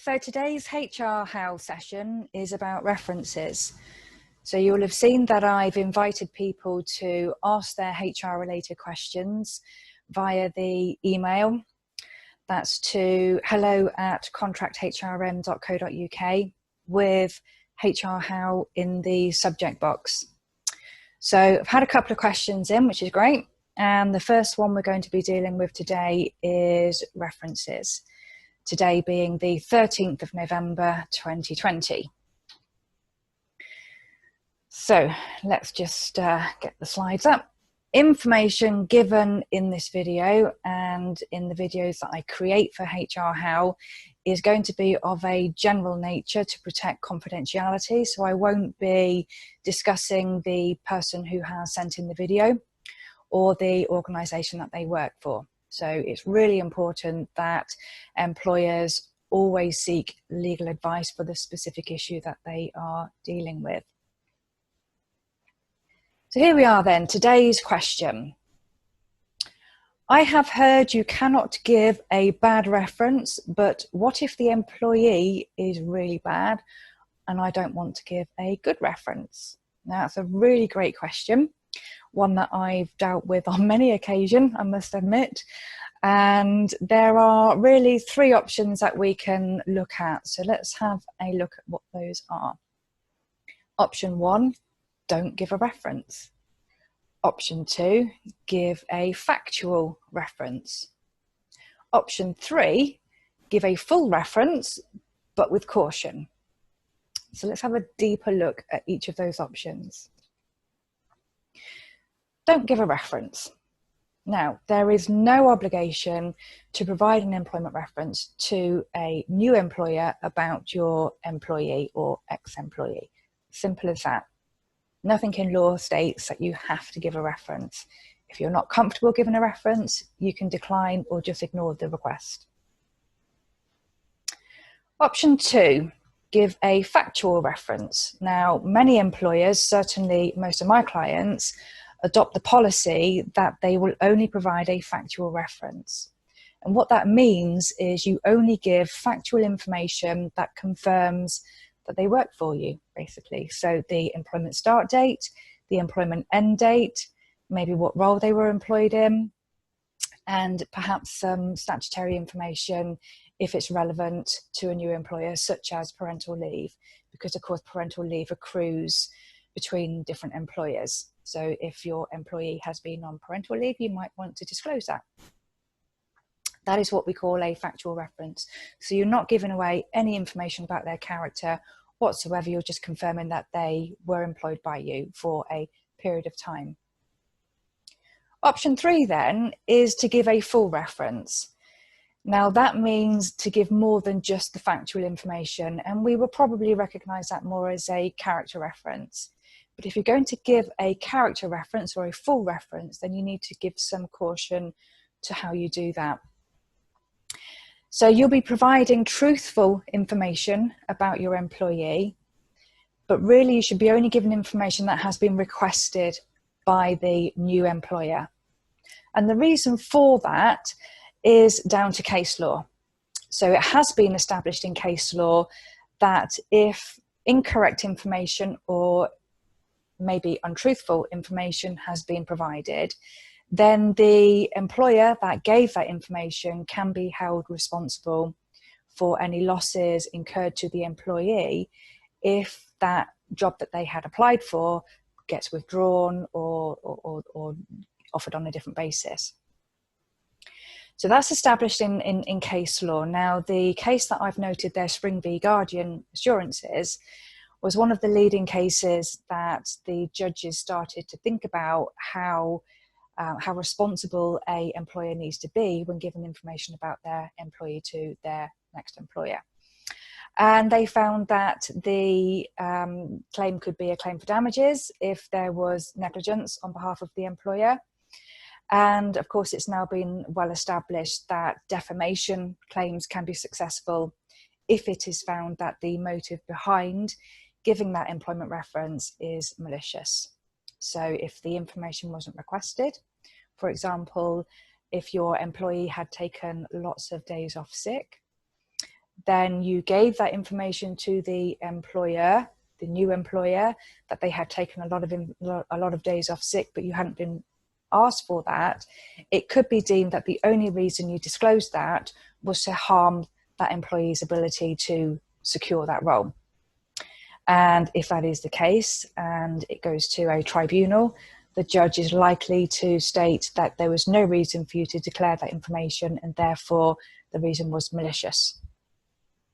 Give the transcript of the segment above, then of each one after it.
So today's HR How session is about references. So you'll have seen that I've invited people to ask their HR related questions via the email. That's to hello@contracthrm.co.uk with HR How in the subject box. So I've had a couple of questions in, which is great. And the first one we're going to be dealing with today is references. Today being the 13th of November 2020. So let's just get the slides up. Information given in this video and in the videos that I create for HR How is going to be of a general nature to protect confidentiality. So I won't be discussing the person who has sent in the video or the organisation that they work for. So it's really important that employers always seek legal advice for the specific issue that they are dealing with. So here we are then, today's question. I have heard you cannot give a bad reference, but what if the employee is really bad and I don't want to give a good reference? Now, that's a really great question. One that I've dealt with on many occasions, I must admit. And there are really three options that we can look at. So let's have a look at what those are. Option one, don't give a reference. Option two, give a factual reference. Option three, give a full reference, but with caution. So let's have a deeper look at each of those options. Don't give a reference. Now, there is no obligation to provide an employment reference to a new employer about your employee or ex-employee. Simple as that. Nothing in law states that you have to give a reference. If you're not comfortable giving a reference, you can decline or just ignore the request. Option two, give a factual reference. Now, many employers, certainly most of my clients, adopt the policy that they will only provide a factual reference. And what that means is you only give factual information that confirms that they work for you, basically. So the employment start date, the employment end date, maybe what role they were employed in, and perhaps some statutory information if it's relevant to a new employer, such as parental leave, because of course parental leave accrues between different employers. So if your employee has been on parental leave, you might want to disclose that. That is what we call a factual reference. So you're not giving away any information about their character whatsoever, you're just confirming that they were employed by you for a period of time. Option three then is to give a full reference. Now that means to give more than just the factual information, and we will probably recognise that more as a character reference. But if you're going to give a character reference or a full reference, then you need to give some caution to how you do that. So you'll be providing truthful information about your employee, but really you should be only giving information that has been requested by the new employer. And the reason for that is down to case law. So it has been established in case law that if incorrect information or maybe untruthful information has been provided, then the employer that gave that information can be held responsible for any losses incurred to the employee if that job that they had applied for gets withdrawn or offered on a different basis. So that's established in case law. Now, the case that I've noted there, Spring v. Guardian Assurances, was one of the leading cases that the judges started to think about how responsible a employer needs to be when giving information about their employee to their next employer. And they found that the claim could be a claim for damages if there was negligence on behalf of the employer. And of course, it's now been well established that defamation claims can be successful if it is found that the motive behind giving that employment reference is malicious. So if the information wasn't requested, for example, if your employee had taken lots of days off sick, then you gave that information to the employer, the new employer, that they had taken a lot of days off sick, but you hadn't been asked for that, it could be deemed that the only reason you disclosed that was to harm that employee's ability to secure that role. And if that is the case and it goes to a tribunal, the judge is likely to state that there was no reason for you to declare that information and therefore the reason was malicious.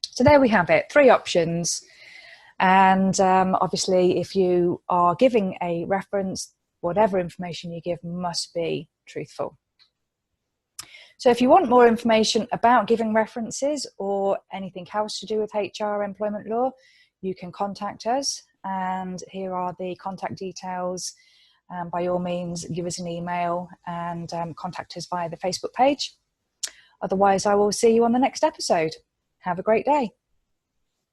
So there we have it, 3 options. And obviously, if you are giving a reference, whatever information you give must be truthful. So if you want more information about giving references or anything else to do with HR employment law, you can contact us. And here are the contact details. By all means, give us an email and contact us via the Facebook page. Otherwise, I will see you on the next episode. Have a great day.